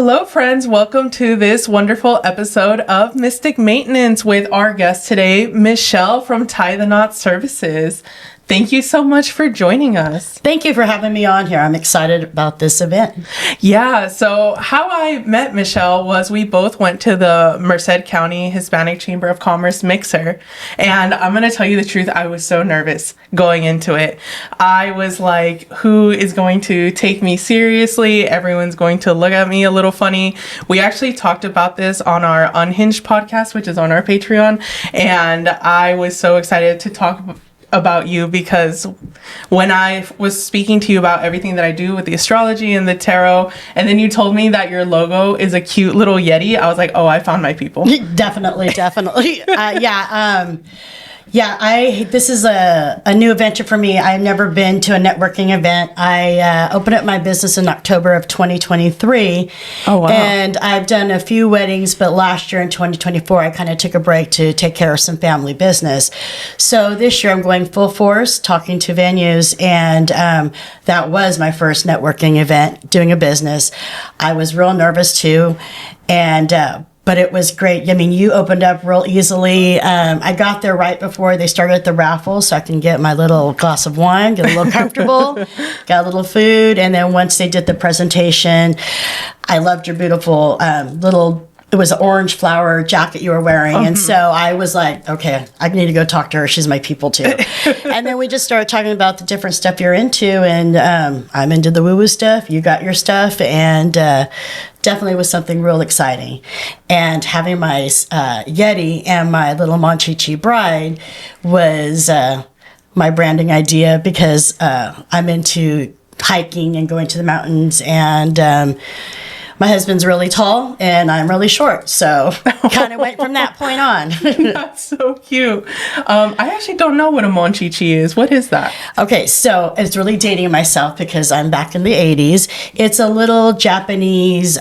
Hello, friends. Welcome to this wonderful episode of Mystic Maintenance with our guest today, Michelle from Tietheknotservices. Thank you so much for joining us. Thank you for having me on here. I'm excited about this event. Yeah, so how I met Michelle was we both went to the Merced County Hispanic Chamber of Commerce Mixer. And I'm going to tell you the truth, I was so nervous going into it. I was like, who is going to take me seriously? Everyone's going to look at me a little funny. We actually talked about this on our Unhinged podcast, which is on our Patreon. And I was so excited to talk about you because when I was speaking to you about everything that I do with the astrology and the tarot, and then you told me that your logo is a cute little Yeti, I was like, oh, I found my people. Definitely. This is a new adventure for me. I've never been to a networking event. I opened up my business in October of 2023. Oh, wow. And I've done a few weddings, but last year in 2024, I kind of took a break to take care of some family business. So this year I'm going full force, talking to venues, and that was my first networking event, doing a business. I was real nervous too, but it was great. I mean, you opened up real easily. I got there right before they started the raffle, so I can get my little glass of wine, get a little comfortable, got a little food. And then once they did the presentation, I loved your beautiful it was an orange flower jacket you were wearing. And so I was like, okay, I need to go talk to her. She's my people too. And then we just started talking about the different stuff you're into. And I'm into the woo-woo stuff. You got your stuff. And definitely was something real exciting. And having my Yeti and my little Monchichi bride was my branding idea because I'm into hiking and going to the mountains, and my husband's really tall and I'm really short. So kind of went from that point on. That's so cute. I actually don't know what a Monchichi is. What is that? Okay, so it's really dating myself because I'm back in the 80s. It's a little Japanese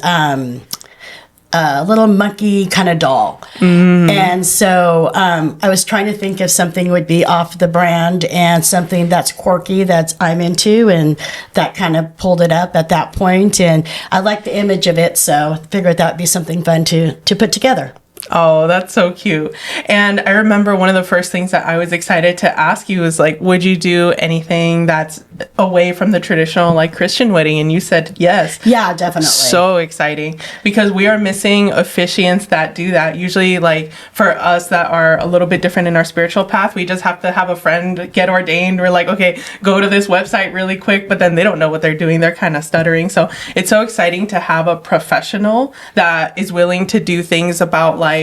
little monkey kind of doll. And so I was trying to think if something would be off the brand and something that's quirky that I'm into, and that kind of pulled it up at that point. And I like the image of it, so I figured that would be something fun to put together. Oh, that's so cute. And I remember one of the first things that I was excited to ask you was like, would you do anything that's away from the traditional like Christian wedding? And you said yes. Yeah, definitely. So exciting, because we are missing officiants that do that. Usually, like for us that are a little bit different in our spiritual path, we just have to have a friend get ordained. We're like, okay, go to this website really quick, but then they don't know what they're doing. They're kind of stuttering. So it's so exciting to have a professional that is willing to do things about like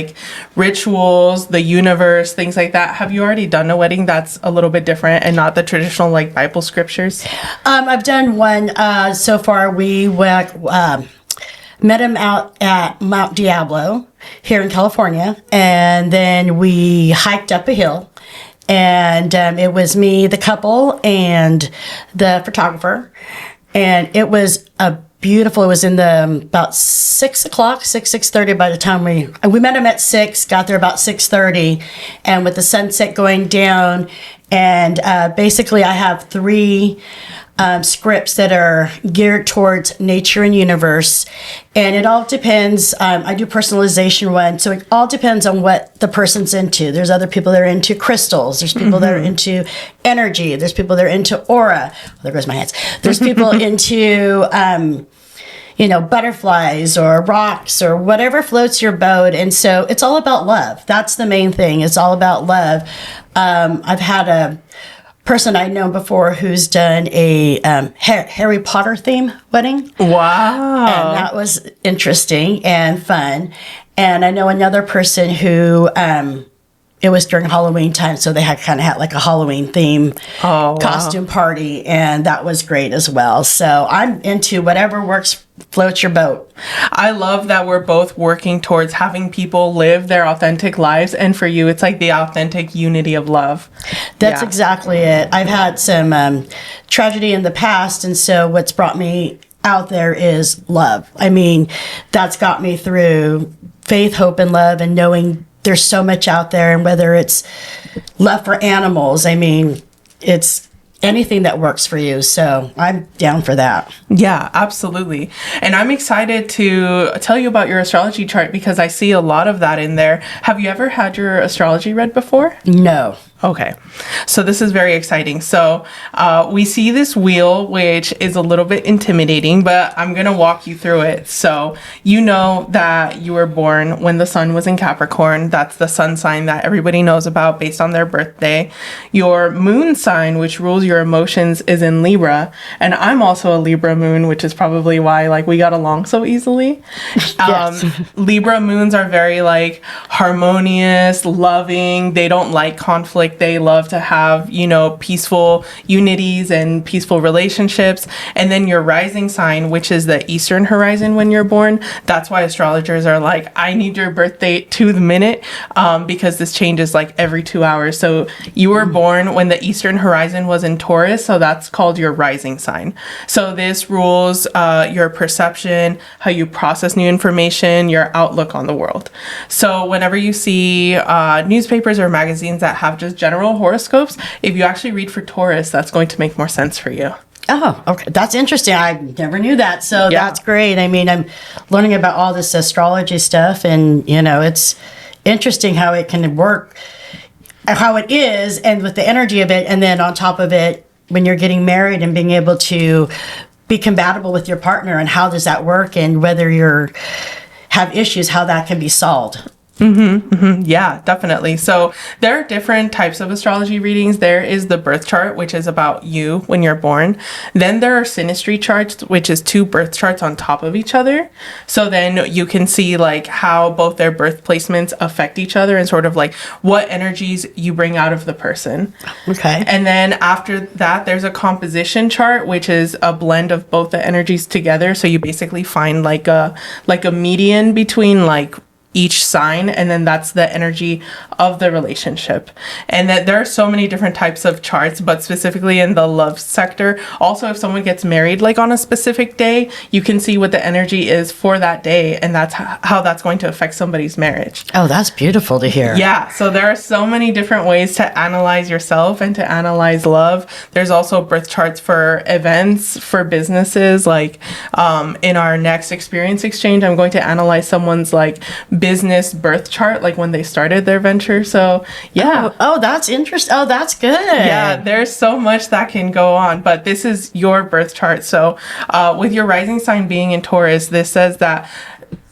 rituals, the universe, things like that. Have you already done a wedding that's a little bit different and not the traditional like Bible scriptures? I've done one so far. We met him out at Mount Diablo here in California, and then we hiked up a hill, and it was me, the couple, and the photographer, and it was beautiful. It was in the about 6 o'clock, 6:30 by the time we met him at 6, got there about 6:30, and with the sunset going down. And basically I have 3 scripts that are geared towards nature and universe. And it all depends. I do personalization one. So it all depends on what the person's into. There's other people that are into crystals. There's people that are into energy. There's people that are into aura. Oh, there goes my hands. There's people into, butterflies or rocks or whatever floats your boat. And so it's all about love. That's the main thing. It's all about love. I've had a person I'd known before who's done a Harry Potter theme wedding. Wow. And that was interesting and fun. And I know another person who it was during Halloween time, so they had like a Halloween theme costume party, and that was great as well. So I'm into whatever works, floats your boat. I love that we're both working towards having people live their authentic lives, and for you, it's like the authentic unity of love. That's exactly it. I've had some tragedy in the past, and so what's brought me out there is love. I mean, that's got me through faith, hope, and love, and knowing there's so much out there, and whether it's love for animals, I mean, it's anything that works for you. So I'm down for that. Yeah, absolutely. And I'm excited to tell you about your astrology chart because I see a lot of that in there. Have you ever had your astrology read before? No. Okay, so this is very exciting. So we see this wheel, which is a little bit intimidating, but I'm going to walk you through it. So you know that you were born when the sun was in Capricorn. That's the sun sign that everybody knows about based on their birthday. Your moon sign, which rules your emotions, is in Libra. And I'm also a Libra moon, which is probably why like we got along so easily. Yes. Libra moons are very like harmonious, loving. They don't like conflict. They love to have, you know, peaceful unities and peaceful relationships. And then your rising sign, which is the Eastern horizon when you're born. That's why astrologers are like, I need your birth date to the minute, because this changes like every 2 hours. So you were born when the Eastern horizon was in Taurus. So that's called your rising sign. So this rules your perception, how you process new information, your outlook on the world. So whenever you see newspapers or magazines that have just general horoscopes, if you actually read for Taurus, that's going to make more sense for you. Oh, okay. That's interesting. I never knew that. So Yeah. that's great. I mean, I'm learning about all this astrology stuff, and, you know, it's interesting how it can work, how it is, and with the energy of it. And then on top of it, when you're getting married and being able to be compatible with your partner, and how does that work, and whether you're have issues, how that can be solved. Yeah, definitely. So there are different types of astrology readings. There is the birth chart, which is about you when you're born. Then there are synastry charts, which is two birth charts on top of each other. So then you can see like how both their birth placements affect each other and sort of like what energies you bring out of the person. Okay. And then after that, there's a composition chart, which is a blend of both the energies together. So you basically find like a median between like each sign, and then that's the energy of the relationship. And that there are so many different types of charts, but specifically in the love sector. Also, if someone gets married like on a specific day, you can see what the energy is for that day, and that's how that's going to affect somebody's marriage. Oh, that's beautiful to hear. Yeah, so there are so many different ways to analyze yourself and to analyze love. There's also birth charts for events, for businesses. Like in our next experience exchange, I'm going to analyze someone's like business birth chart, like when they started their venture. So yeah. Oh, that's interesting. Oh, that's good. Yeah, there's so much that can go on, but this is your birth chart. So with your rising sign being in Taurus, this says that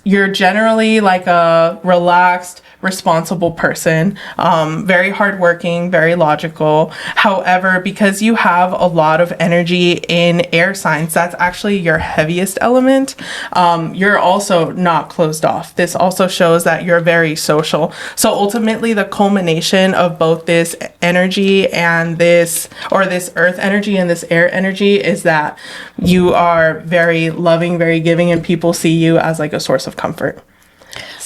you're generally like a relaxed, responsible person, very hardworking, very logical. However, because you have a lot of energy in air signs, that's actually your heaviest element. You're also not closed off. This also shows that you're very social. So ultimately, the culmination of both this energy and this earth energy and this air energy is that you are very loving, very giving, and people see you as like a source of comfort.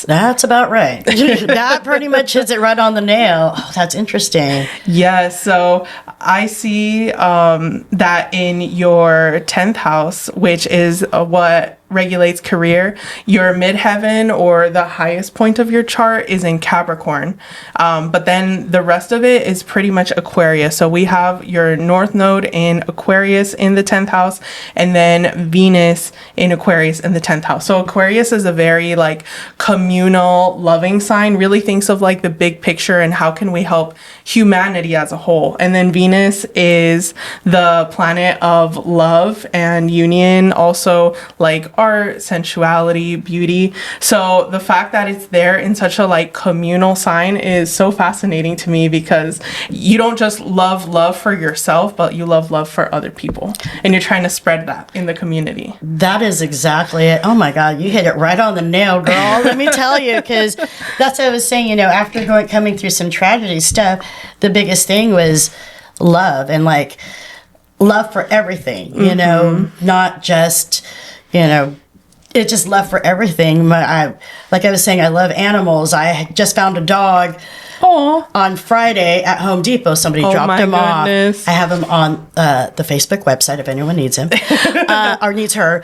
That's about right. That pretty much hits it right on the nail. Oh, that's interesting. Yeah, so I see that in your 10th house, which is what regulates career, your midheaven or the highest point of your chart is in Capricorn. But then the rest of it is pretty much Aquarius. So we have your North Node in Aquarius in the 10th house, and then Venus in Aquarius in the 10th house. So Aquarius is a very like communal, loving sign, really thinks of like the big picture and how can we help humanity as a whole. And then Venus is the planet of love and union, also like art, sensuality, beauty. So the fact that it's there in such a like communal sign is so fascinating to me, because you don't just love for yourself, but you love for other people, and you're trying to spread that in the community. That is exactly it. Oh my God, you hit it right on the nail, girl. Let me tell you, because that's what I was saying. You know, after coming through some tragedy stuff, the biggest thing was love, and like love for everything. You know, not just, you know, It just love for everything. Like I was saying, I love animals. I had just found a dog on Friday at Home Depot. Somebody dropped him off. I have him on the Facebook website if anyone needs him or needs her.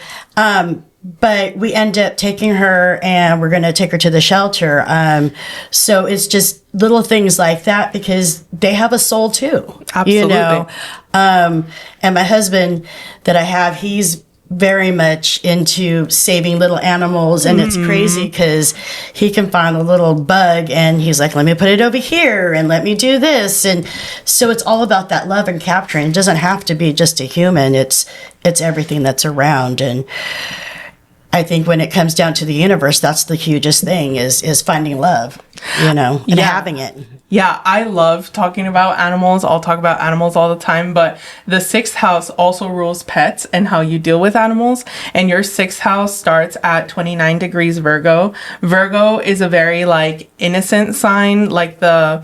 But we end up taking her, and we're going to take her to the shelter. So it's just little things like that, because they have a soul too. Absolutely. You know? And my husband that I have, he's very much into saving little animals, and it's crazy because he can find a little bug and he's like, let me put it over here and let me do this. And so it's all about that love and capturing. It doesn't have to be just a human. It's everything that's around. And I think when it comes down to the universe, that's the hugest thing is finding love, and having it. Yeah, I love talking about animals. I'll talk about animals all the time, but the 6th house also rules pets and how you deal with animals. And your 6th house starts at 29 degrees Virgo. Virgo is a very innocent sign, like the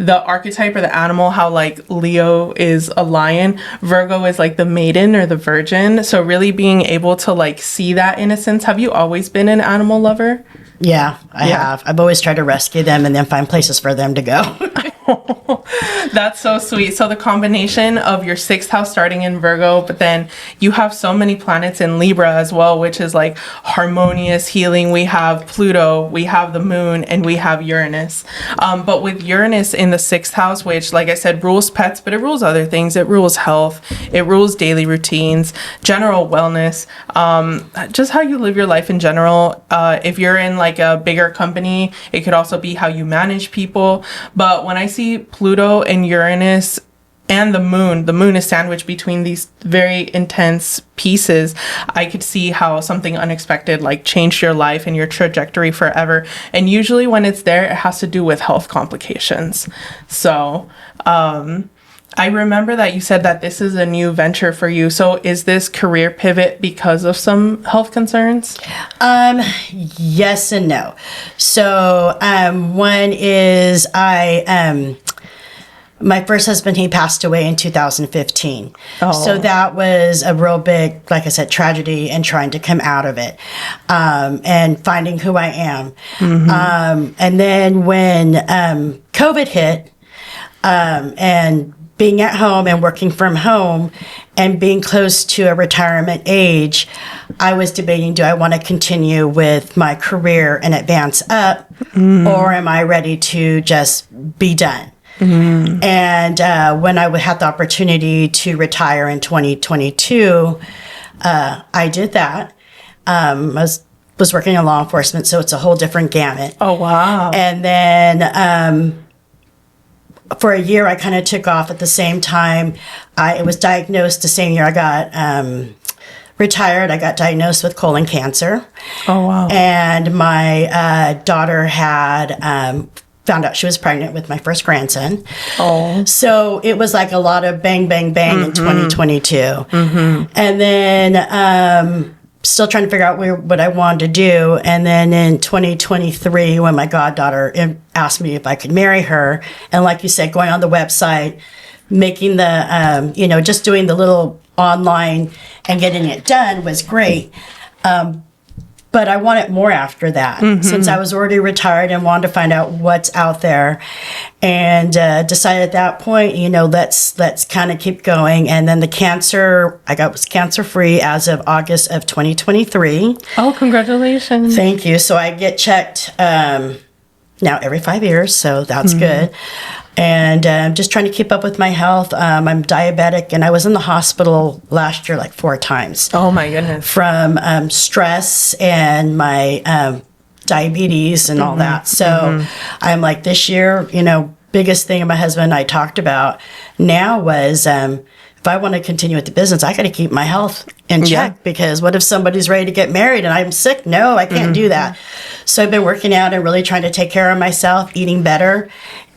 archetype or the animal, how Leo is a lion. Virgo is the maiden or the virgin. So really being able to see that innocence. Have you always been an animal lover? Yeah, I have. I've always tried to rescue them and then find places for them to go. That's so sweet. So the combination of your 6th house starting in Virgo, but then you have so many planets in Libra as well, which is harmonious healing. We have Pluto, we have the moon, and we have Uranus. But with Uranus in the 6th house, which, like I said, rules pets, but it rules other things. It rules health. It rules daily routines, general wellness, just how you live your life in general. If you're in a bigger company, it could also be how you manage people. But when I see Pluto and Uranus and the moon is sandwiched between these very intense pieces, I could see how something unexpected changed your life and your trajectory forever. And usually when it's there, it has to do with health complications. So I remember that you said that this is a new venture for you. So is this career pivot because of some health concerns? Yes and no. So one is my first husband, he passed away in 2015. So that was a real big, like I said, tragedy, and trying to come out of it and finding who I am. And then when COVID hit and being at home and working from home and being close to a retirement age, I was debating, do I want to continue with my career and advance up, or am I ready to just be done? And when I had the opportunity to retire in 2022, I did that. I was working in law enforcement, so it's a whole different gamut. Oh, wow. And then for a year, I kind of took off at the same time. I was diagnosed the same year I got retired. I got diagnosed with colon cancer. Oh, wow. And my daughter had found out she was pregnant with my first grandson. Oh. So it was a lot of bang, bang, bang in 2022. And then still trying to figure out what I wanted to do. And then in 2023, when my goddaughter asked me if I could marry her, and like you said, going on the website, making the, just doing the little online and getting it done was great. But I wanted more after that, since I was already retired and wanted to find out what's out there, and decided at that point, let's kind of keep going. And then the cancer I got was cancer free as of August of 2023. Oh, congratulations! Thank you. So I get checked now every 5 years, so that's good. And just trying to keep up with my health. I'm diabetic, and I was in the hospital last year 4 times. Oh, my goodness. From stress and my diabetes and all that. So I'm this year, biggest thing my husband and I talked about now was if I want to continue with the business, I got to keep my health in check, because what if somebody's ready to get married and I'm sick? No, I can't do that. So I've been working out and really trying to take care of myself, eating better,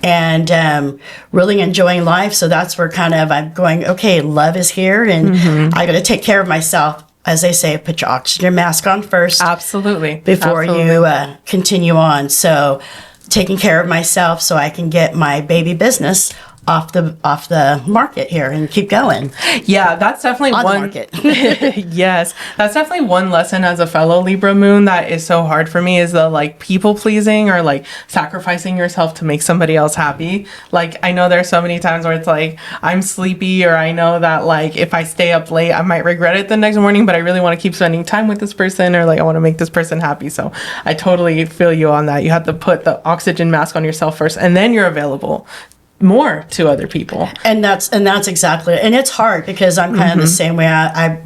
and really enjoying life. So that's where kind of I'm going, okay, love is here, and I got to take care of myself. As they say, put your oxygen mask on first. Absolutely. Before you continue on. So taking care of myself so I can get my baby business off the market here and keep going. Yeah, that's definitely On the one market. Yes, that's definitely one lesson as a fellow Libra moon that is so hard for me, is the like people pleasing or like sacrificing yourself to make somebody else happy. Like, I know there's so many times where it's like I'm sleepy, or I know that like if I stay up late I might regret it the next morning, but I really want to keep spending time with this person, or like I want to make this person happy. So I totally feel you on that. You have to put the oxygen mask on yourself first, and then you're available more to other people. And that's exactly, and it's hard because I'm kind of the same way. I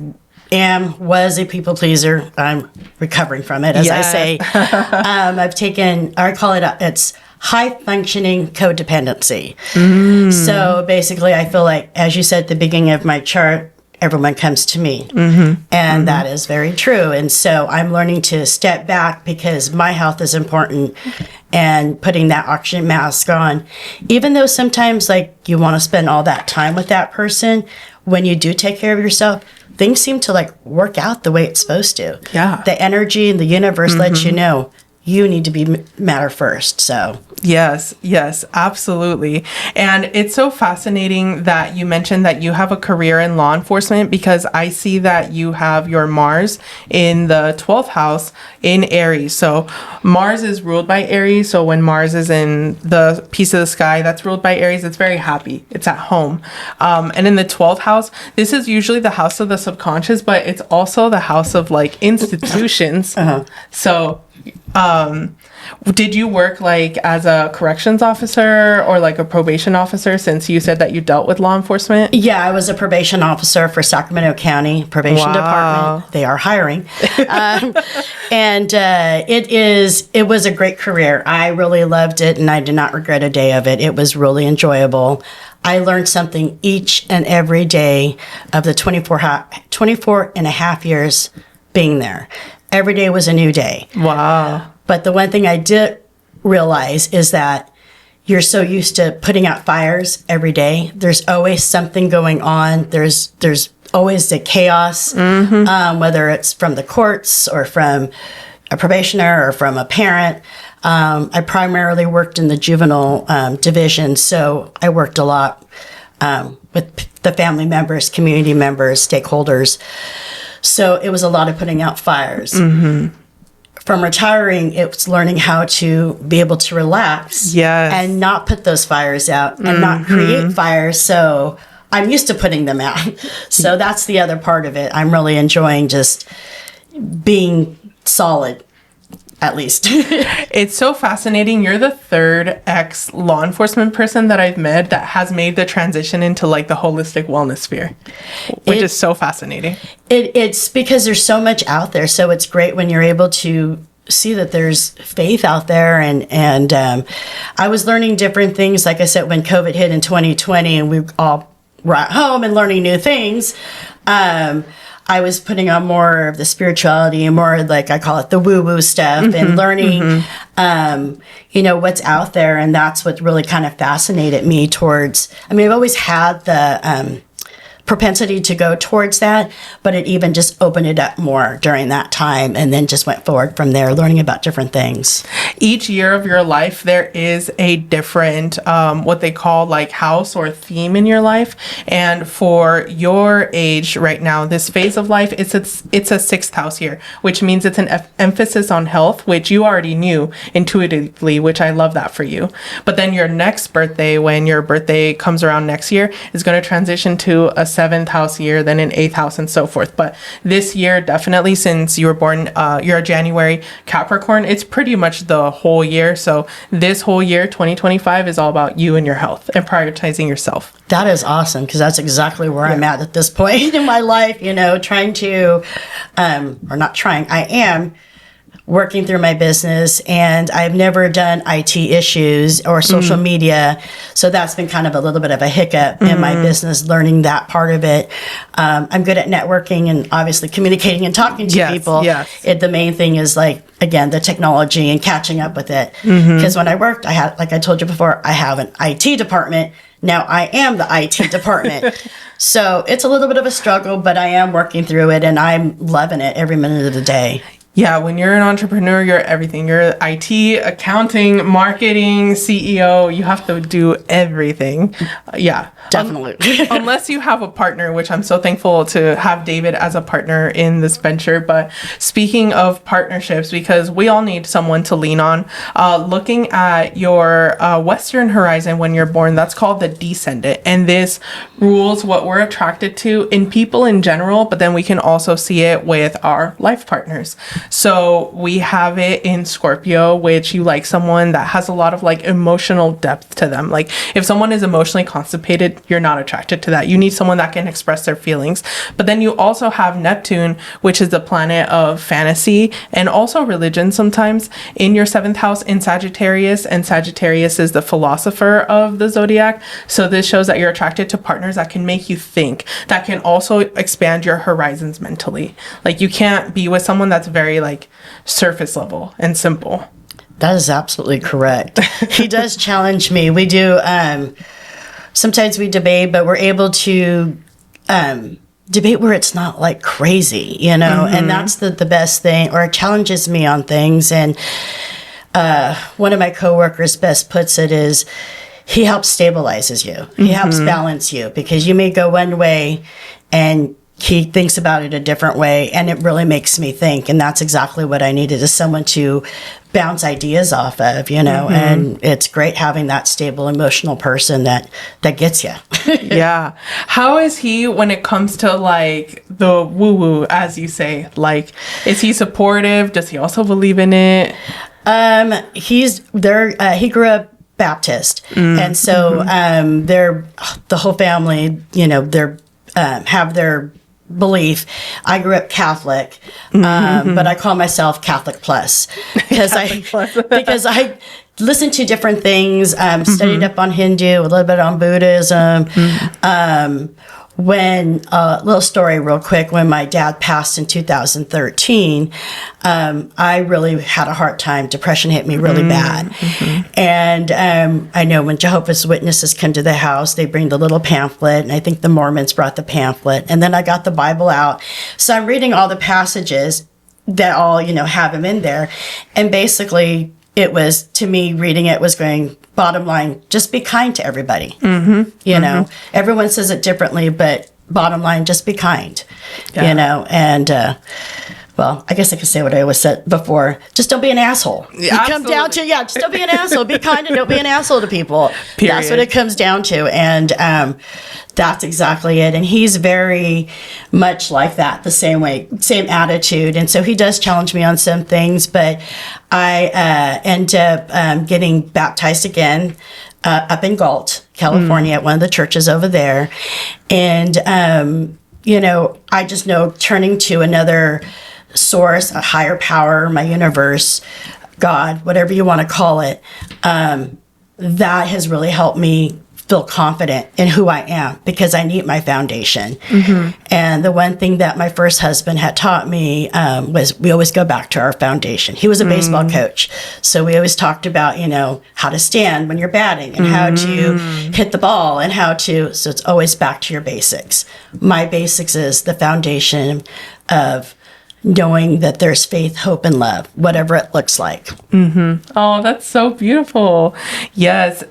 was a people pleaser. I'm recovering from it, as I say. I've taken, I call it, it's high functioning codependency. So basically, I feel like, as you said at the beginning of my chart, everyone comes to me. And that is very true. And so I'm learning to step back because my health is important, and putting that oxygen mask on. Even though sometimes like you want to spend all that time with that person, when you do take care of yourself, things seem to like work out the way it's supposed to. Yeah. The energy in the universe lets you know you need to be matter first. So Yes, absolutely. And it's so fascinating that you mentioned that you have a career in law enforcement, because I see that you have your Mars in the 12th house in Aries. So Mars is ruled by Aries. So when Mars is in the piece of the sky that's ruled by Aries, it's very happy. It's at home. And in the 12th house, this is usually the house of the subconscious, but it's also the house of like institutions. So did you work like as a corrections officer or like a probation officer, since you said that you dealt with law enforcement? yeah, I was a probation officer for Sacramento County Probation Department. They are hiring. And it was a great career. I really loved it, and I did not regret a day of it. It was really enjoyable. I learned something each and every day of the 24 and a half years being there. Every day was a new day. Wow. But the one thing I did realize is that you're so used to putting out fires every day. There's always something going on. There's always the chaos, whether it's from the courts or from a probationer or from a parent. I primarily worked in the juvenile division, so I worked a lot with the family members, community members, stakeholders. So it was a lot of putting out fires. From retiring, it was learning how to be able to relax and not put those fires out and not create fires. So I'm used to putting them out. So that's the other part of it. I'm really enjoying just being solid, at least. It's so fascinating. You're the third ex-law enforcement person that I've met that has made the transition into like the holistic wellness sphere, which is so fascinating. It's because there's so much out there. So it's great when you're able to see that there's faith out there. And I was learning different things. Like I said, when COVID hit in 2020 and we all were at home and learning new things, I was putting on more of the spirituality and more like I call it the woo-woo stuff and learning, what's out there. And that's what really kind of fascinated me towards, I've always had the propensity to go towards that, but it even just opened it up more during that time, and then just went forward from there, learning about different things. Each year of your life, there is a different, what they call like house or theme in your life. And for your age right now, this phase of life, it's a sixth house year, which means it's an emphasis on health, which you already knew intuitively, which I love that for you. But then your next birthday, when your birthday comes around next year, is going to transition to a seventh house year, then an eighth house, and so forth. But this year, definitely, since you were born, you're a January Capricorn, it's pretty much the whole year. So this whole year, 2025, is all about you and your health and prioritizing yourself. That is awesome, because that's exactly where I'm at this point in my life, trying to, or not trying, I am working through my business, and I've never done IT issues or social media. So that's been kind of a little bit of a hiccup in my business, learning that part of it. I'm good at networking and obviously communicating and talking to people. The main thing is again, the technology and catching up with it. Because when I worked, I had, like I told you before, I have an IT department. Now I am the IT department. So it's a little bit of a struggle, but I am working through it, and I'm loving it every minute of the day. Yeah, when you're an entrepreneur, you're everything. You're IT, accounting, marketing, CEO. You have to do everything. Yeah. Definitely. Unless you have a partner, which I'm so thankful to have David as a partner in this venture. But speaking of partnerships, because we all need someone to lean on, looking at your Western horizon when you're born, that's called the descendant. And this rules what we're attracted to in people in general, but then we can also see it with our life partners. So we have it in Scorpio, which you like someone that has a lot of like emotional depth to them. Like if someone is emotionally constipated, you're not attracted to that. You need someone that can express their feelings. But then you also have Neptune, which is the planet of fantasy and also religion sometimes, in your 7th house in Sagittarius. And Sagittarius is the philosopher of the zodiac. So this shows that you're attracted to partners that can make you think, that can also expand your horizons mentally. Like you can't be with someone that's very like surface level and simple. That is absolutely correct. He does challenge me. We do, sometimes we debate, but we're able to debate where it's not like crazy, you know, and that's the best thing, or it challenges me on things. And one of my coworkers best puts it is, he helps stabilizes you. He helps balance you, because you may go one way and he thinks about it a different way, and it really makes me think. And that's exactly what I needed, is someone to bounce ideas off of, you know. And it's great having that stable emotional person that gets you. Yeah. How is he when it comes to like the woo woo, as you say? Like, is he supportive? Does he also believe in it? He's there. He grew up Baptist, and so they're the whole family. You know, they're have their belief. I grew up Catholic, but I call myself Catholic Plus because because I listened to different things, studied up on Hindu, a little bit on Buddhism. When little story real quick, when my dad passed in 2013, I really had a hard time. Depression hit me really bad. And I know when Jehovah's Witnesses come to the house, they bring the little pamphlet, and I think the Mormons brought the pamphlet, and then I got the Bible out. So I'm reading all the passages that all, you know, have them in there. And basically it was, to me, reading it was going, bottom line, just be kind to everybody. You know, everyone says it differently, but bottom line, just be kind, you know. And, well, I guess I could say what I always said before. Just don't be an asshole. You come down to, just don't be an asshole. Be kind and don't be an asshole to people. Period. That's what it comes down to. And that's exactly it. And he's very much like that, the same way, same attitude. And so he does challenge me on some things, but I end up getting baptized again up in Galt, California, at one of the churches over there. And, you know, I just know turning to another source, a higher power, my universe, God, whatever you want to call it, that has really helped me feel confident in who I am, because I need my foundation. And the one thing that my first husband had taught me was we always go back to our foundation. He was a baseball coach. So we always talked about, you know, how to stand when you're batting and how to hit the ball and how to, so it's always back to your basics. My basics is the foundation of knowing that there's faith, hope, and love, whatever it looks like. Oh, that's so beautiful. Yes.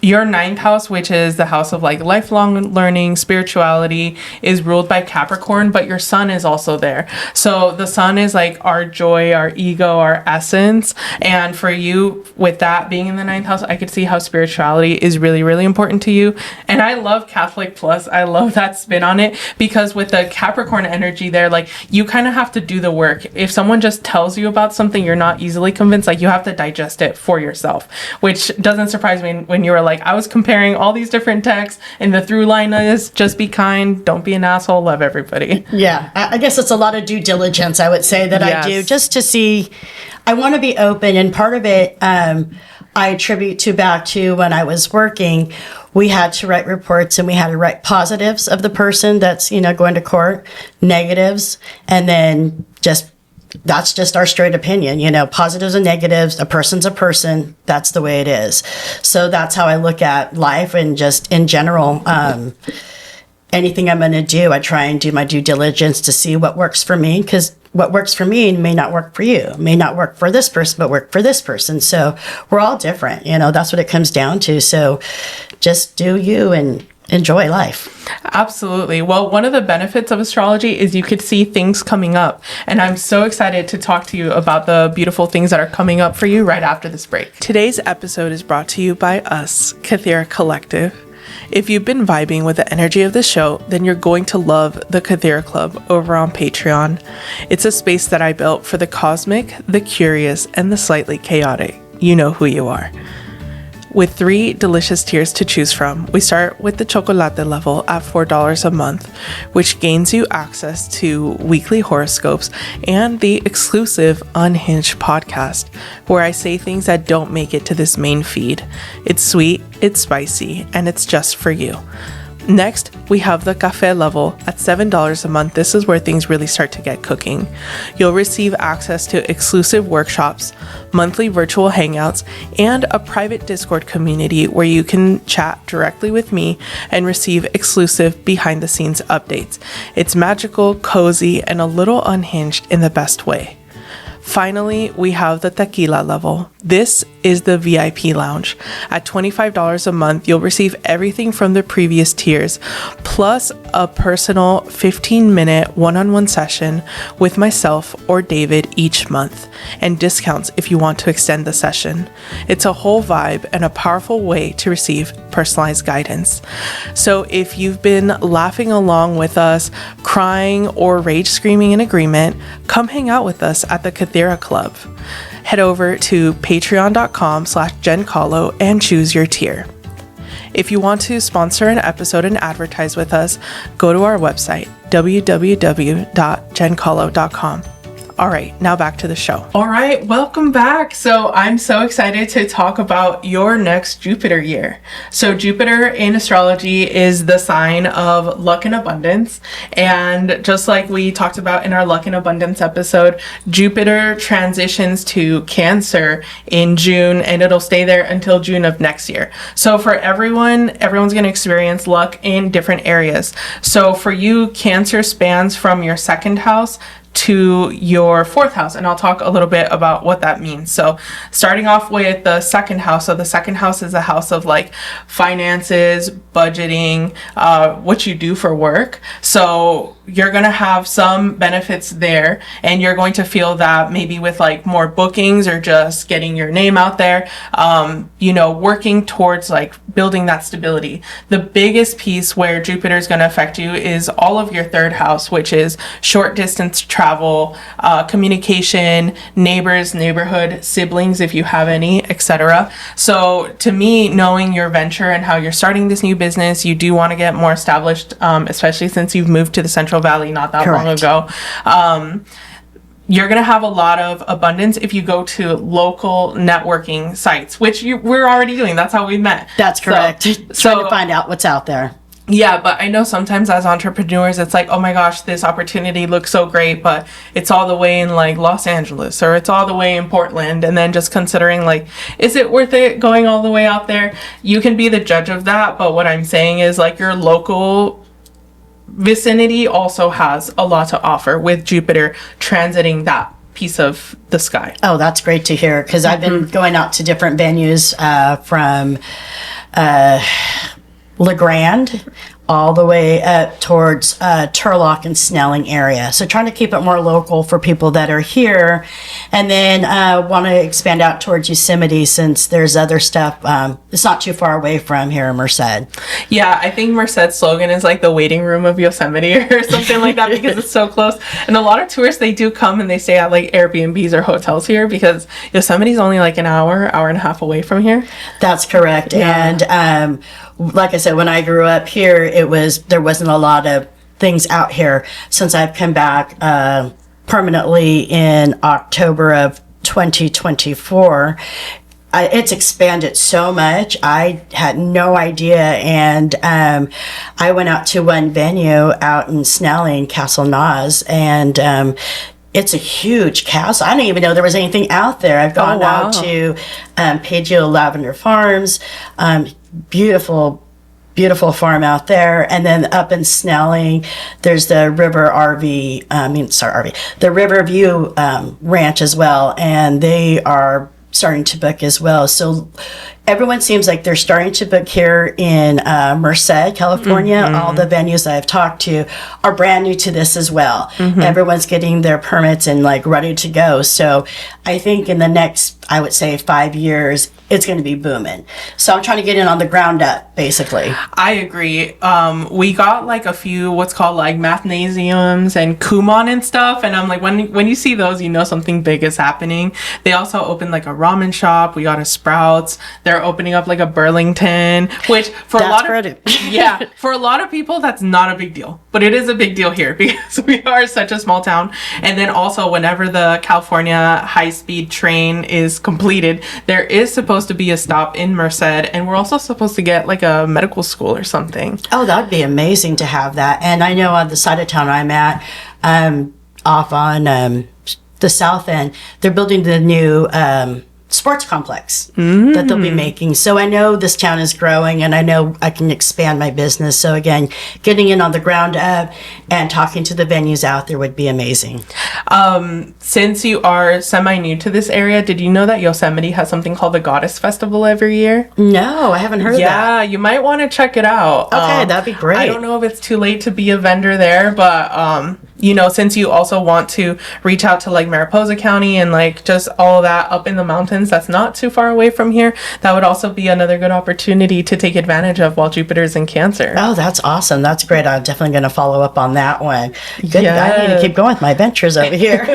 Your 9th house, which is the house of like lifelong learning, spirituality, is ruled by Capricorn, but your sun is also there. So the sun is like our joy, our ego, our essence. And for you, with that being in the 9th house, I could see how spirituality is really, really important to you. And I love Catholic Plus. I love that spin on it, because with the Capricorn energy there, like you kind of have to do the work. If someone just tells you about something, you're not easily convinced. Like you have to digest it for yourself, which doesn't surprise me when you were like, I was comparing all these different texts and the through line is just be kind, don't be an asshole, love everybody. Yeah, I guess it's a lot of due diligence, I would say, that I do, just to see. I want to be open, and part of it I attribute to back to when I was working. We had to write reports, and we had to write positives of the person that's, you know, going to court, negatives, and then that's just our straight opinion, you know, positives and negatives. A person's a person. That's the way it is. So that's how I look at life, and just in general, anything I'm going to do, I try and do my due diligence to see what works for me, because what works for me may not work for you, may not work for this person, but work for this person. So we're all different. That's what it comes down to. So just do you and enjoy life. Absolutely. Well, one of the benefits of astrology is you could see things coming up. And I'm so excited to talk to you about the beautiful things that are coming up for you right after this break. Today's episode is brought to you by us, Kythera Collective. If you've been vibing with the energy of the show, then you're going to love the Kythera Club over on Patreon. It's a space that I built for the cosmic, the curious, and the slightly chaotic. You know who you are. With 3 delicious tiers to choose from, we start with the chocolate level at $4 a month, which gains you access to weekly horoscopes and the exclusive Unhinged podcast, where I say things that don't make it to this main feed. It's sweet, it's spicy, and it's just for you. Next, we have the cafe level at $7 a month. This is where things really start to get cooking. You'll receive access to exclusive workshops, monthly virtual hangouts, and a private Discord community where you can chat directly with me and receive exclusive behind the scenes updates. It's magical, cozy, and a little unhinged in the best way. Finally, we have the tequila level. This is the VIP lounge. At $25 a month, you'll receive everything from the previous tiers, plus a personal 15-minute one-on-one session with myself or David each month, and discounts if you want to extend the session. It's a whole vibe and a powerful way to receive personalized guidance. So if you've been laughing along with us, crying or rage screaming in agreement, come hang out with us at the Kythera Club. Head over to patreon.com/JenCallo and choose your tier. If you want to sponsor an episode and advertise with us, go to our website, www.jencallo.com. All right, now back to the show. All right, welcome back. So I'm so excited to talk about your next Jupiter year. So Jupiter in astrology is the sign of luck and abundance. And just like we talked about in our luck and abundance episode, Jupiter transitions to Cancer in June, and it'll stay there until June of next year. So for everyone's going to experience luck in different areas. So for you, Cancer spans from your second house to your fourth house, and I'll talk a little bit about what that means. So starting off with the second house. So the second house is a house of like finances, budgeting, what you do for work. So you're going to have some benefits there, and you're going to feel that maybe with like more bookings or just getting your name out there, working towards like building that stability. The biggest piece where Jupiter is going to affect you is all of your third house, which is short distance travel, communication, neighbors, neighborhood, siblings, if you have any, etc. So to me, knowing your venture and how you're starting this new business, you do want to get more established, especially since you've moved to the Central Valley not that long ago. You're going to have a lot of abundance if you go to local networking sites, which we're already doing. That's how we met. That's correct. Trying to find out what's out there. Yeah, but I know sometimes as entrepreneurs, it's like, oh my gosh, this opportunity looks so great, but it's all the way in like Los Angeles, or it's all the way in Portland. And then just considering like, is it worth it going all the way out there? You can be the judge of that. But what I'm saying is like your local vicinity also has a lot to offer with Jupiter transiting that piece of the sky. Oh, that's great to hear, because I've been going out to different venues from LeGrand all the way up towards Turlock and Snelling area. So trying to keep it more local for people that are here, and then want to expand out towards Yosemite, since there's other stuff. It's not too far away from here in Merced. Yeah, I think Merced's slogan is like the waiting room of Yosemite or something like that, because it's so close. And a lot of tourists, they do come and they stay at like Airbnbs or hotels here, because Yosemite's only like an hour and a half away from here. That's correct. Yeah. And like I said, when I grew up here, there wasn't a lot of things out here. Since I've come back permanently in October of 2024, it's expanded so much. I had no idea. And I went out to one venue out in Snelling, Castle Naz, and it's a huge castle. I didn't even know there was anything out there. I've gone out to Pageo Lavender Farms, beautiful beautiful farm out there. And then up in Snelling, there's the the Riverview Ranch as well. And they are starting to book as well. So everyone seems like they're starting to book here in Merced, California. All the venues that I've talked to are brand new to this as well. Everyone's getting their permits and like ready to go. So I think in the next, I would say 5 years, it's going to be booming. So I'm trying to get in on the ground up, basically. I agree. We got like a few what's called like mathnasiums and Kumon and stuff, and I'm like, when you see those, you know something big is happening. They also opened like a ramen shop. We got a Sprouts. They're opening up like a Burlington, which for a lot of people that's not a big deal, but it is a big deal here because we are such a small town. And then also whenever the California high-speed train is completed, there is supposed to be a stop in Merced, and we're also supposed to get like a medical school or something. Oh, that would be amazing to have that. And I know on the side of town I'm at, off on the south end, they're building the new sports complex that they'll be making. So I know this town is growing, and I know I can expand my business. So again, getting in on the ground up and talking to the venues out there would be amazing. Since you are semi-new to this area, did you know that Yosemite has something called the Goddess Festival every year? No, I haven't heard of that. Yeah, you might want to check it out. Okay, that'd be great. I don't know if it's too late to be a vendor there, but since you also want to reach out to like Mariposa County and like just all that up in the mountains that's not too far away from here, that would also be another good opportunity to take advantage of while Jupiter's in Cancer. Oh, that's awesome. That's great. I'm definitely going to follow up on that one. Good. Yes. I need to keep going with my ventures over here.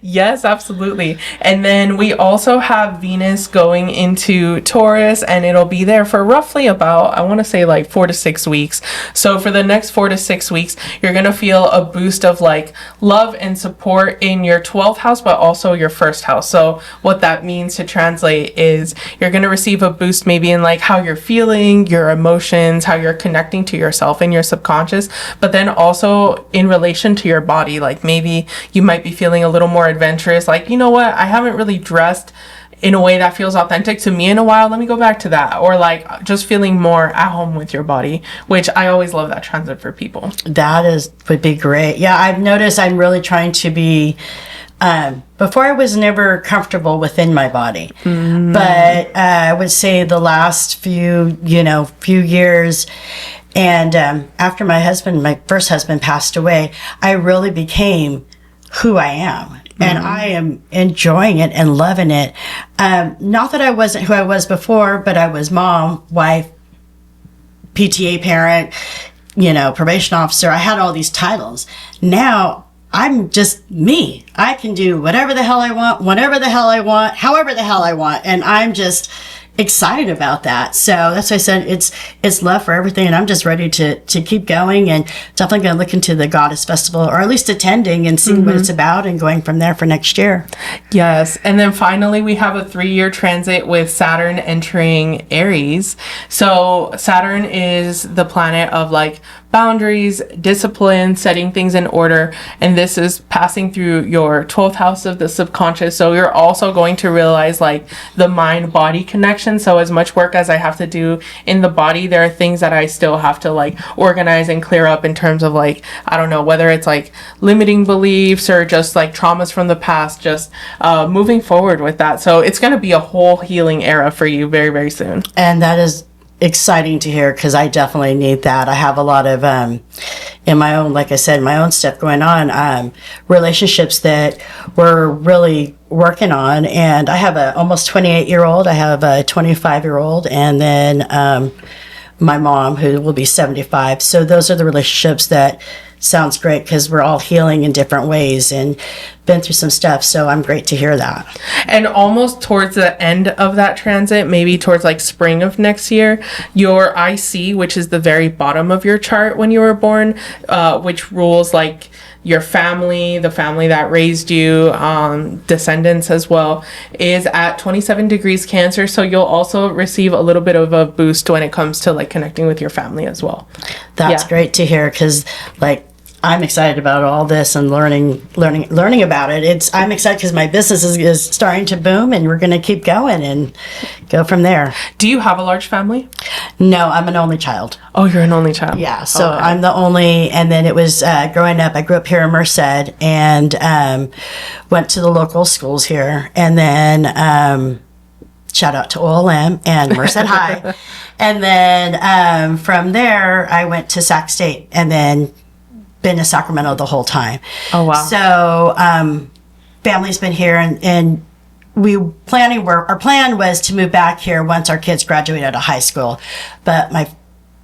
Yes, absolutely. And then we also have Venus going into Taurus, and it'll be there for roughly about, I want to say like 4 to 6 weeks. So for the next 4 to 6 weeks, you're going to feel a boost of like love and support in your 12th house, but also your first house. So what that means to translate is you're going to receive a boost maybe in like how you're feeling, your emotions, how you're connecting to yourself and your subconscious, but then also in relation to your body. Like maybe you might be feeling a little more adventurous, like, you know what, I haven't really dressed in a way that feels authentic to me in a while, let me go back to that. Or like just feeling more at home with your body, which I always love that transit for people. Would be great. Yeah, I've noticed I'm really trying to be before I was never comfortable within my body, but I would say the last few years, and after my first husband passed away, I really became who I am. And I am enjoying it and loving it. Not that I wasn't who I was before, but I was mom, wife, PTA parent, probation officer. I had all these titles. Now I'm just me. I can do whatever the hell I want, whenever the hell I want, however the hell I want. And I'm just excited about that. So that's why I said it's love for everything, and I'm just ready to keep going, and definitely going to look into the Goddess Festival, or at least attending and seeing what it's about, and going from there for next year. Yes. And then finally we have a 3-year transit with Saturn entering Aries. So Saturn is the planet of like boundaries, discipline, setting things in order, and this is passing through your 12th house of the subconscious. So you're also going to realize like the mind-body connection. So as much work as I have to do in the body, there are things that I still have to like organize and clear up in terms of like, I don't know, whether it's like limiting beliefs or just like traumas from the past, just moving forward with that. So it's going to be a whole healing era for you very, very soon. And that is exciting to hear, because I definitely need that. I have a lot of in my own, like I said, my own stuff going on, relationships that we're really working on. And I have a almost 28-year-old, I have a 25-year-old, and then my mom, who will be 75. So those are the relationships that sounds great, because we're all healing in different ways and been through some stuff. So I'm great to hear that. And almost towards the end of that transit, maybe towards like spring of next year, your IC, which is the very bottom of your chart when you were born, which rules like your family, the family that raised you, descendants as well, is at 27 degrees Cancer. So you'll also receive a little bit of a boost when it comes to like connecting with your family as well. That's great to hear, because like I'm excited about all this and learning about it. I'm excited because my business is starting to boom, and we're going to keep going and go from there. Do you have a large family? No, I'm an only child. Oh, you're an only child. Yeah, so Okay. I'm the only, and then it was growing up. I grew up here in Merced and went to the local schools here, and then shout out to OLM and Merced High, and then from there I went to Sac State, and then been in Sacramento the whole time. Oh, wow. So family's been here, and our plan was to move back here once our kids graduated out of high school, but my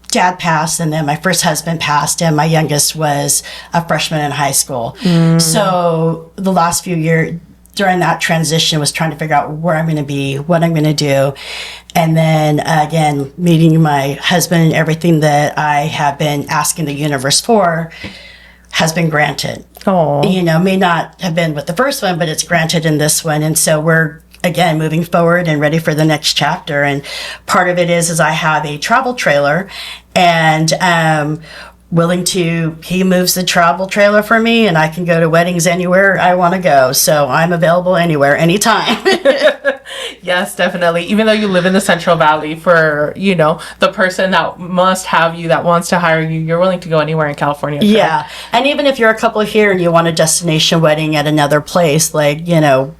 dad passed, and then my first husband passed, and my youngest was a freshman in high school. So the last few years during that transition was trying to figure out where I'm going to be, what I'm going to do. And then again, meeting my husband, and everything that I have been asking the universe for has been granted. Oh. You know, may not have been with the first one, but it's granted in this one. And so we're, again, moving forward and ready for the next chapter. And part of it is I have a travel trailer, and he moves the travel trailer for me, and I can go to weddings anywhere I want to go. So I'm available anywhere, anytime. Yes, definitely. Even though you live in the Central Valley, for, the person that must have you, that wants to hire you, you're willing to go anywhere in California. Correct? Yeah. And even if you're a couple here and you want a destination wedding at another place, the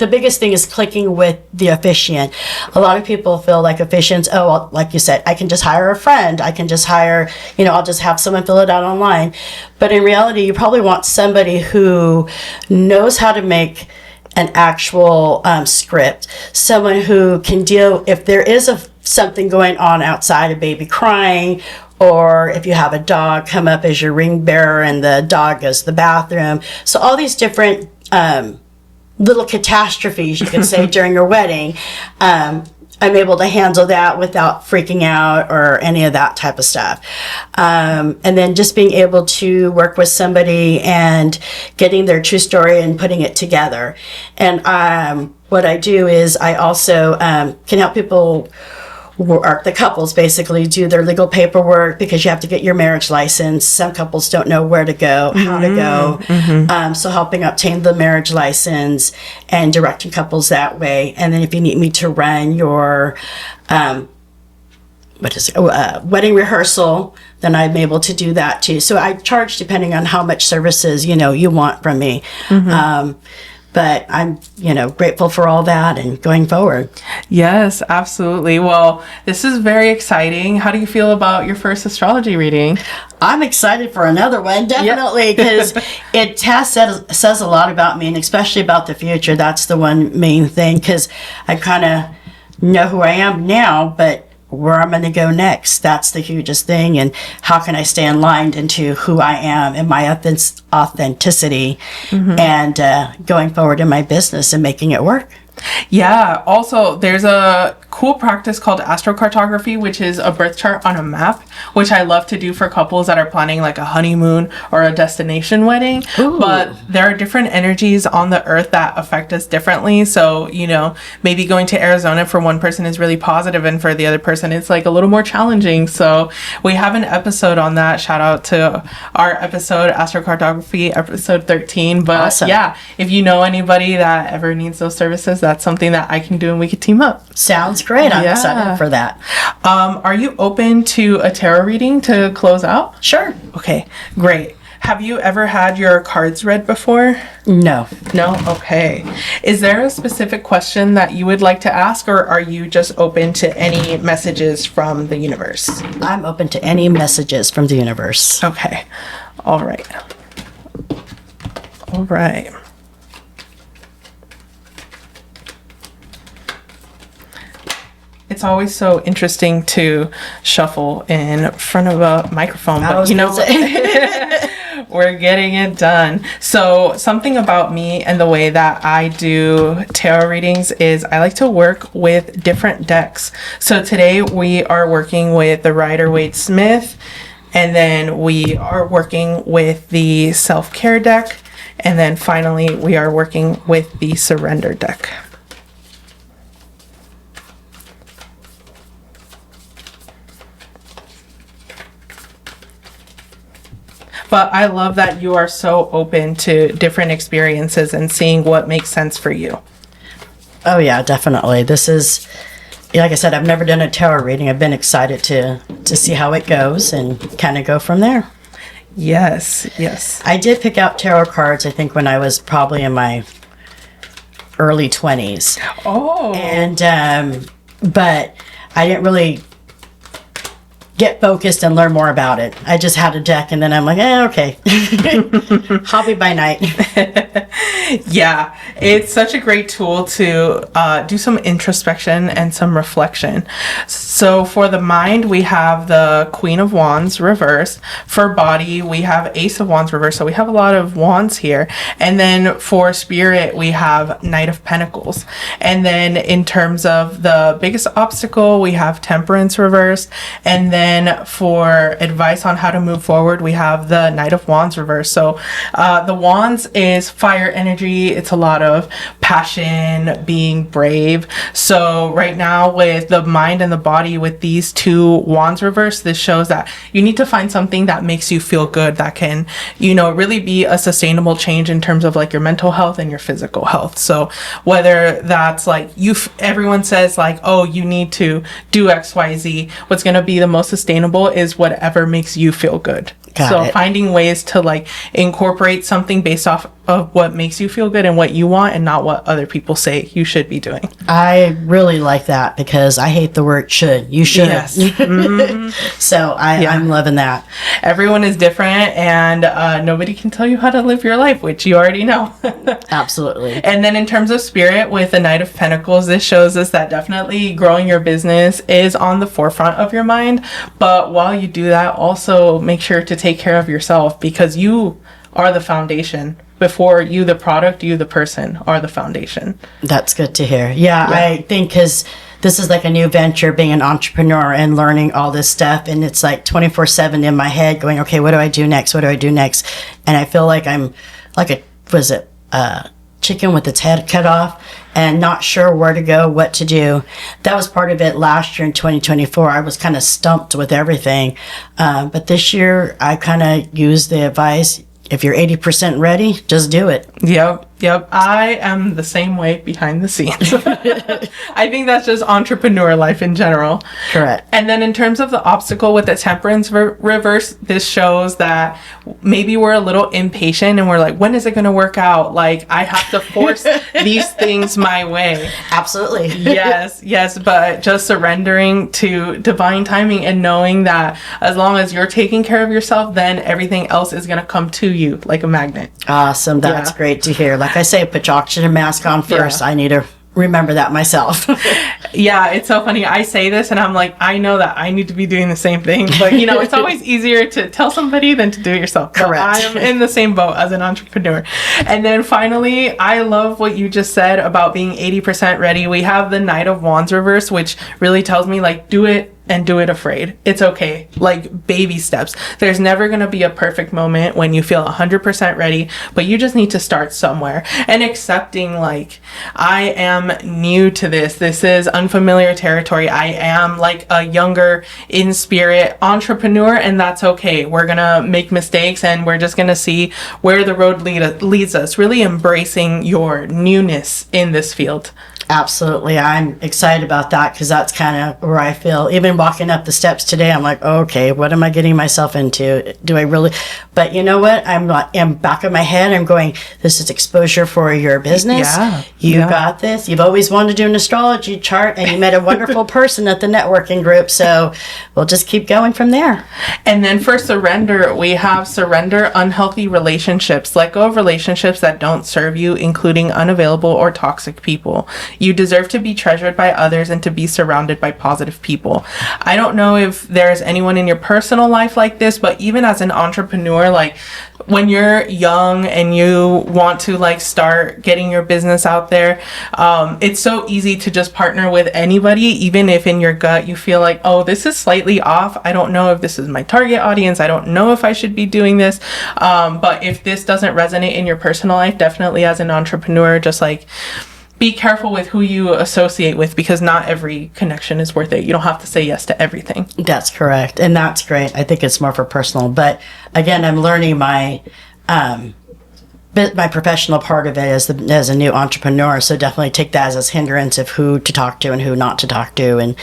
biggest thing is clicking with the officiant. A lot of people feel like officiants, like you said, I can just hire a friend. I can just hire, I'll just have someone fill it out online. But in reality, you probably want somebody who knows how to make an actual script. Someone who can deal, if there is something going on outside, a baby crying, or if you have a dog come up as your ring bearer and the dog goes to the bathroom. So all these different little catastrophes, you could say, during your wedding, I'm able to handle that without freaking out or any of that type of stuff. And then just being able to work with somebody and getting their true story and putting it together. And what I do is I also can help people, or the couples basically, do their legal paperwork, because you have to get your marriage license. Some couples don't know where to go, how to go. So helping obtain the marriage license and directing couples that way. And then if you need me to run your wedding rehearsal, then I'm able to do that too. So I charge depending on how much services you want from me. But I'm, grateful for all that and going forward. Yes, absolutely. Well, this is very exciting. How do you feel about your first astrology reading? I'm excited for another one, definitely, because it says a lot about me, and especially about the future. That's the one main thing, because I kind of know who I am now, but where I'm going to go next, that's the hugest thing. And how can I stay aligned into who I am and my authenticity, and going forward in my business and making it work. Yeah. Also, there's a cool practice called astrocartography, which is a birth chart on a map, which I love to do for couples that are planning like a honeymoon or a destination wedding. Ooh. But there are different energies on the earth that affect us differently. So, maybe going to Arizona for one person is really positive, and for the other person, it's like a little more challenging. So we have an episode on that. Shout out to our episode, Astrocartography, episode 13. But awesome. Yeah, if you know anybody that ever needs those services, that's something that I can do, and we could team up. Sounds great. I'm excited for that. Are you open to a tarot reading to close out? Sure. Okay, great. Have you ever had your cards read before? No. No? Okay. Is there a specific question that you would like to ask, or are you just open to any messages from the universe? I'm open to any messages from the universe. Okay. All right. All right. It's always so interesting to shuffle in front of a microphone, but we're getting it done. So something about me and the way that I do tarot readings is I like to work with different decks. So today we are working with the Rider-Waite-Smith, and then we are working with the Self-Care deck, and then finally we are working with the Surrender deck. But I love that you are so open to different experiences and seeing what makes sense for you. Oh yeah, definitely. This is, like I said, I've never done a tarot reading. I've been excited to see how it goes and kind of go from there. Yes, yes. I did pick out tarot cards, I think, when I was probably in my early 20s. Oh. And, but I didn't really get focused and learn more about it. I just had a deck and then I'm like, okay. Hobby by night. Yeah, it's such a great tool to do some introspection and some reflection. So for the mind, we have the Queen of Wands reverse. For body, we have Ace of Wands reverse. So we have a lot of wands here. And then for spirit, we have Knight of Pentacles. And then in terms of the biggest obstacle, we have Temperance reverse. And then for advice on how to move forward, we have the Knight of Wands reverse. So the wands is fire energy. It's a lot of passion, being brave. So right now with the mind and the body, with these two wands reverse, this shows that you need to find something that makes you feel good, that can, you know, really be a sustainable change in terms of like your mental health and your physical health. So whether that's like everyone says like, oh, you need to do XYZ, what's going to be the most sustainable is whatever makes you feel good. Got it. Finding ways to like incorporate something based off of what makes you feel good and what you want and not what other people say you should be doing. I really like that because I hate the word should. You should. Yes. Mm-hmm. So I'm loving that. Everyone is different and nobody can tell you how to live your life, which you already know. Absolutely. And then in terms of spirit with the Knight of Pentacles, this shows us that definitely growing your business is on the forefront of your mind. But while you do that, also make sure to take care of yourself because you are the foundation. Before you, the product, you, the person, are the foundation. That's good to hear. Yeah. I think because this is like a new venture, being an entrepreneur and learning all this stuff. And it's like 24/7 in my head going, okay, what do I do next? What do I do next? And I feel like I'm like a chicken with its head cut off and not sure where to go, what to do. That was part of it last year in 2024. I was kind of stumped with everything. But this year I kind of used the advice, if you're 80% ready, just do it. Yep. I am the same way behind the scenes. I think that's just entrepreneur life in general. Correct. And then in terms of the obstacle with the Temperance reverse, this shows that maybe we're a little impatient and we're like, when is it going to work out? Like, I have to force these things my way. Absolutely. Yes. But just surrendering to divine timing and knowing that as long as you're taking care of yourself, then everything else is going to come to you like a magnet. Awesome. That's great to hear. Like I say, put your oxygen mask on first. I need to remember that myself. Yeah, it's so funny. I say this and I'm like, I know that I need to be doing the same thing. But, you know, it's always easier to tell somebody than to do it yourself. Correct. But I am in the same boat as an entrepreneur. And then finally, I love what you just said about being 80% ready. We have the Knight of Wands reverse, which really tells me, like, do it and do it afraid. It's okay. Like baby steps. There's never going to be a perfect moment when you feel 100% ready, but you just need to start somewhere and accepting like, I am new to this. This is unfamiliar territory. I am like a younger in spirit entrepreneur and that's okay. We're going to make mistakes and we're just going to see where the road leads us. Really embracing your newness in this field. Absolutely. I'm excited about that because that's kind of where I feel. Even walking up the steps today, I'm like, okay, what am I getting myself into? Do I really? But you know what? I'm back of my head. I'm going, this is exposure for your business. Yeah. You got this. You've always wanted to do an astrology chart and you met a wonderful person at the networking group. So we'll just keep going from there. And then for surrender, we have surrender unhealthy relationships. Let go of relationships that don't serve you, including unavailable or toxic people. You deserve to be treasured by others and to be surrounded by positive people. I don't know if there's anyone in your personal life like this, but even as an entrepreneur, like when you're young and you want to like start getting your business out there, it's so easy to just partner with anybody, even if in your gut you feel like, oh, this is slightly off. I don't know if this is my target audience. I don't know if I should be doing this. But if this doesn't resonate in your personal life, definitely as an entrepreneur, just like be careful with who you associate with, because not every connection is worth it. You don't have to say yes to everything. That's correct. And that's great. I think it's more for personal. But again, I'm learning my professional part of it as a new entrepreneur. So definitely take that as a hindrance of who to talk to and who not to talk to, and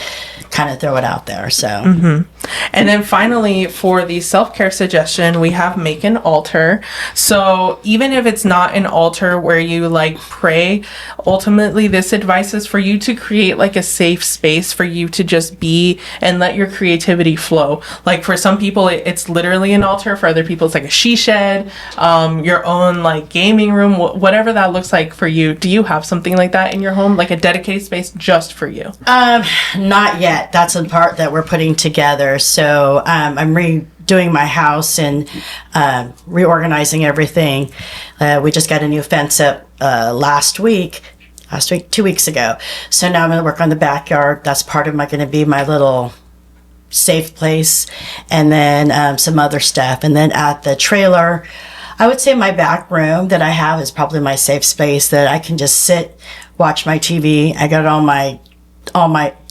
kind of throw it out there. So. And then finally, for the self-care suggestion, we have make an altar. So even if it's not an altar where you like pray, ultimately this advice is for you to create like a safe space for you to just be and let your creativity flow. Like for some people, it's literally an altar. For other people, it's like a she shed, your own like gaming room, whatever that looks like for you. Do you have something like that in your home, like a dedicated space just for you? Not yet. That's the part that we're putting together. So I'm redoing my house and reorganizing everything. We just got a new fence up last week, 2 weeks ago. So now I'm going to work on the backyard. That's part of going to be my little safe place, and then some other stuff. And then at the trailer, I would say my back room that I have is probably my safe space that I can just sit, watch my TV. I got all my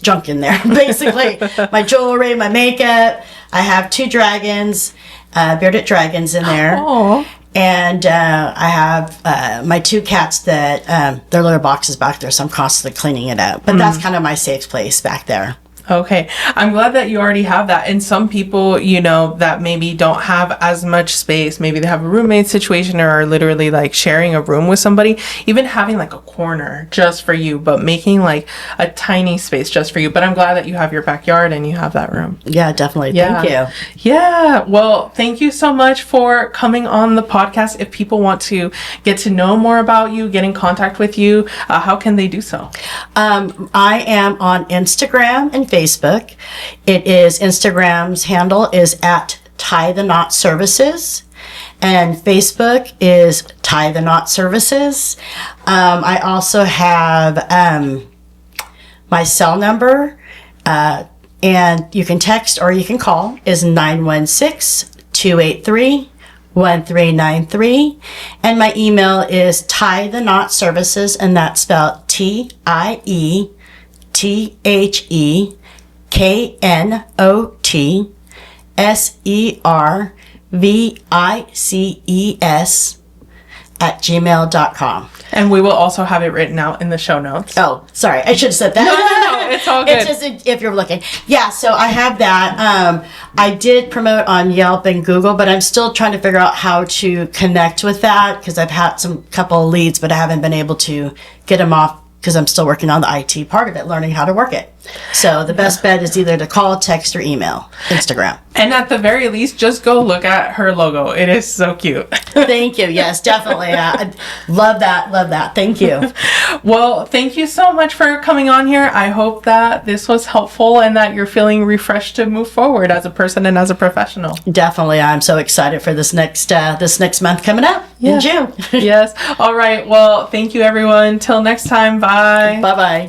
junk in there, basically. My jewelry, my makeup. I have 2 dragons, bearded dragons in there. Oh. And I have my 2 cats that their litter boxes back there, so I'm constantly cleaning it up. But that's kind of my safe place back there. Okay. I'm glad that you already have that. And some people, you know, that maybe don't have as much space, maybe they have a roommate situation or are literally like sharing a room with somebody, even having like a corner just for you, but making like a tiny space just for you. But I'm glad that you have your backyard and you have that room. Yeah, definitely. Yeah. Thank you. Yeah. Well, thank you so much for coming on the podcast. If people want to get to know more about you, get in contact with you, how can they do so? I am on Instagram and Facebook. It is Instagram's handle is at tietheknotservices, and Facebook is tietheknotservices. I also have my cell number, and you can text or you can call, is 916-283-1393, and my email is tietheknotservices, and that's spelled TIETHEKNOTSERVICES @gmail.com. And we will also have it written out in the show notes. Oh, sorry. I should have said that. No, it's all good. It's just if you're looking. Yeah, so I have that. I did promote on Yelp and Google, but I'm still trying to figure out how to connect with that, because I've had some couple of leads, but I haven't been able to get them off because I'm still working on the IT part of it, learning how to work it. So the best bet is either to call, text, or email, Instagram. And at the very least, just go look at her logo. It is so cute. Thank you. Yes, definitely. I love that. Love that. Thank you. Well, thank you so much for coming on here. I hope that this was helpful and that you're feeling refreshed to move forward as a person and as a professional. Definitely. I'm so excited for this next month coming up in June. Yes. All right. Well, thank you, everyone. Till next time. Bye. Bye-bye.